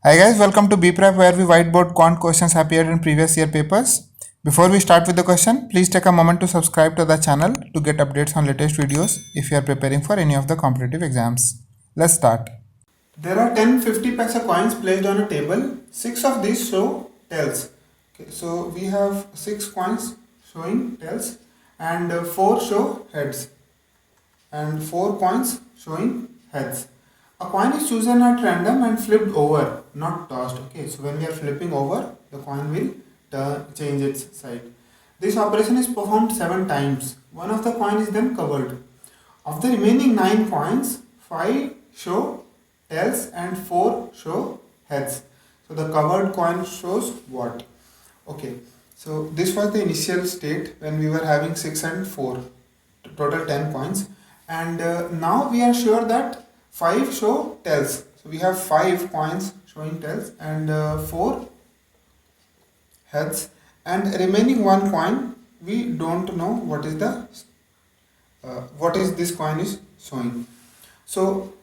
Hi guys, welcome to BPrep where we whiteboard quant questions appeared in previous year papers. Before we start with the question, please take a moment to subscribe to the channel to get updates on latest videos if you are preparing for any of the competitive exams. Let's start. There are 10 50 paisa coins placed on a table. 6 of these show tails. Okay, so we have 6 coins showing tails and 4 show heads and 4 coins showing heads. A coin is chosen at random and flipped over, not tossed. Okay, so when we are flipping over, the coin will change its side. This operation is performed 7 times. One of the coin is then covered. Of the remaining 9 coins, 5 show tails and 4 show heads. So the covered coin shows what? Okay, so this was the initial state when we were having 6 and 4, total 10 coins. And now we are sure that 5 show tails. So we have 5 coins showing tails and 4 heads, and remaining 1 coin we don't know what is the this coin is showing. So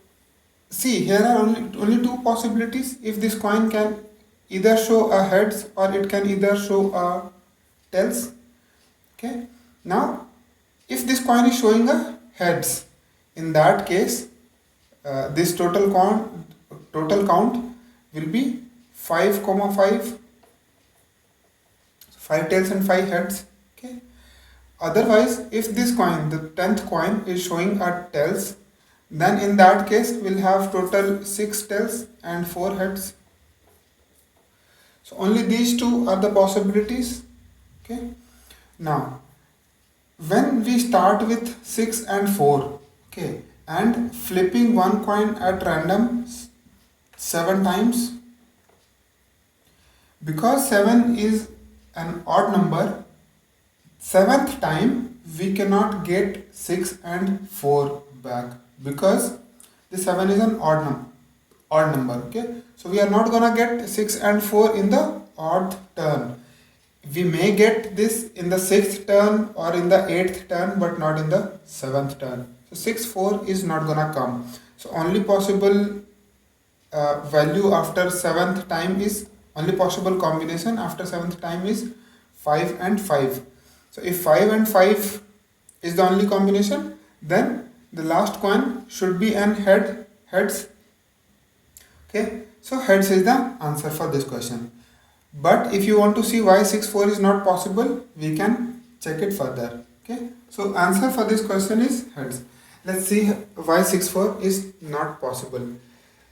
see, here are only 2 possibilities. If this coin can either show a heads or it can either show a tails. Okay, now if this coin is showing a heads, in that case this total count will be 5, 5 tails and 5 heads. Okay, otherwise if this coin, the 10th coin, is showing a tails, then in that case we'll have total 6 tails and 4 heads. So only these 2 are the possibilities. Okay, now when we start with 6 and 4, okay, and flipping 1 coin at random 7 times, because 7 is an odd number, 7th time we cannot get 6 and 4 back because the 7 is an odd number. Okay, so we are not gonna get 6 and 4 in the odd turn. We may get this in the 6th turn or in the 8th turn, but not in the 7th turn. So 6, 4 is not gonna come. So only possible value after 7th time is, only possible combination after 7th time is 5 and 5. So if 5 and 5 is the only combination, then the last coin should be an heads. Okay, so heads is the answer for this question. But if you want to see why 6, 4 is not possible, we can check it further. Okay, so answer for this question is heads. Let's see why 6, 4 is not possible.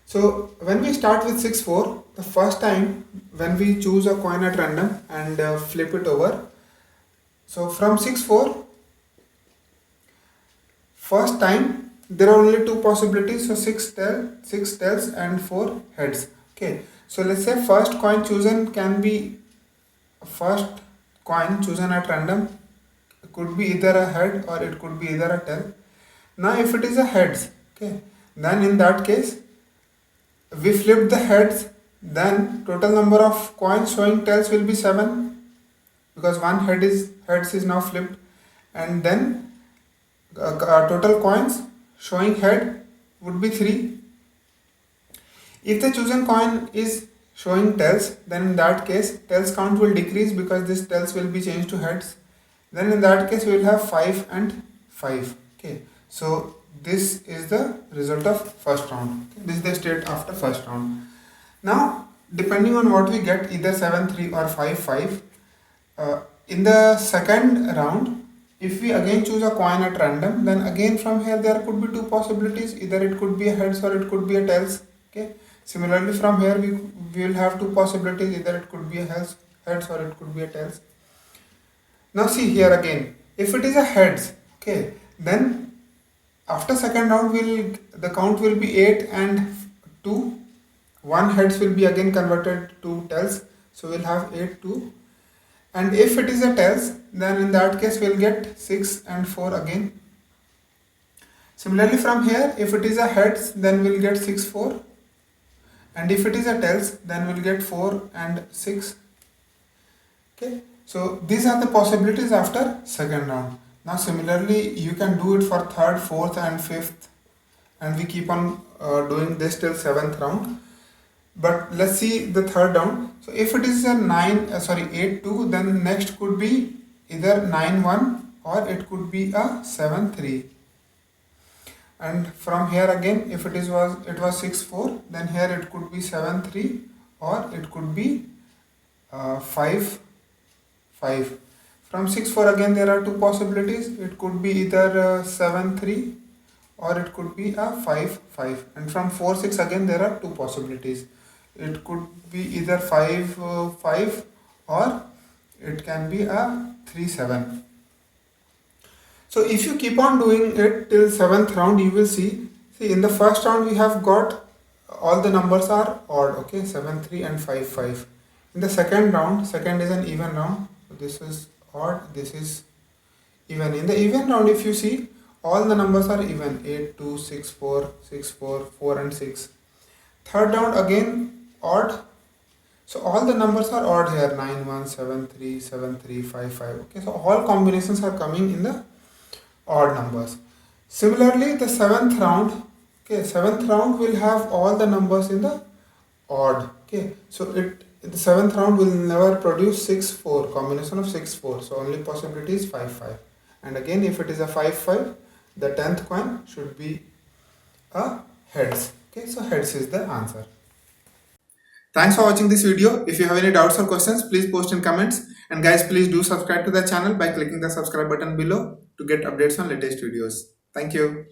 So when we start with 6, 4, the first time when we choose a coin at random and flip it over, so from 6, 4, first time there are only 2 possibilities, so 6 tails and 4 heads. Okay, so let's say first coin chosen can be, first coin chosen at random, it could be either a head or it could be either a tail. Now if it is a heads, okay, then in that case we flip the heads, then total number of coins showing tails will be 7 because one heads is now flipped, and then total coins showing head would be 3. If the chosen coin is showing tails, then in that case tails count will decrease because this tails will be changed to heads. Then in that case we will have 5 and 5. Okay, so this is the result of first round. Okay, this is the state after first round. Now depending on what we get, either 7, 3 or 5, 5, in the second round, if we again choose a coin at random, then again from here there could be 2 possibilities, either it could be a heads or it could be a tails. Okay, similarly from here we will have 2 possibilities, either it could be a heads or it could be a tails. Now see here again, if it is a heads, okay, then after second round the count will be 8 and 2. 1 heads will be again converted to tails, so we'll have 8, 2. And if it is a tails, then in that case we'll get 6 and 4 again. Similarly from here, if it is a heads, then we'll get 6, 4. And if it is a tails, then we'll get 4 and 6. Okay, so these are the possibilities after second round. Now similarly you can do it for third, fourth and fifth, and we keep on doing this till 7th round. But let's see the third round. So if it is a 8 2, then next could be either 9 1 or it could be a 7 3. And from here again, if it was 6 4, then here it could be 7 3 or it could be 5 5. From 6 4 again there are two possibilities. It could be either 7 3 or it could be a 5 5. And from 4 6 again there are two possibilities. It could be either 5 5 or it can be a 3 7. So if you keep on doing it till 7th round, you will see in the first round we have got all the numbers are odd, okay, 7 3 and 5 5. In the second round, second is an even round, so this is odd, this is even. In the even round, if you see, all the numbers are even, 8 2 6 4 6 4 4 and 6. Third round again odd, so all the numbers are odd here, 9 1 7 3 7 3 5 5. Okay, so all combinations are coming in the odd numbers. Similarly, the seventh round, okay, seventh round will have all the numbers in the odd. Okay, so the seventh round will never produce 6 4, combination of 6 4. So only possibility is 5 5. And again, if it is a 5 5, the 10th coin should be a heads. Okay, so heads is the answer. Thanks for watching this video. If you have any doubts or questions, please post in comments. And guys, please do subscribe to the channel by clicking the subscribe button below to get updates on latest videos. Thank you.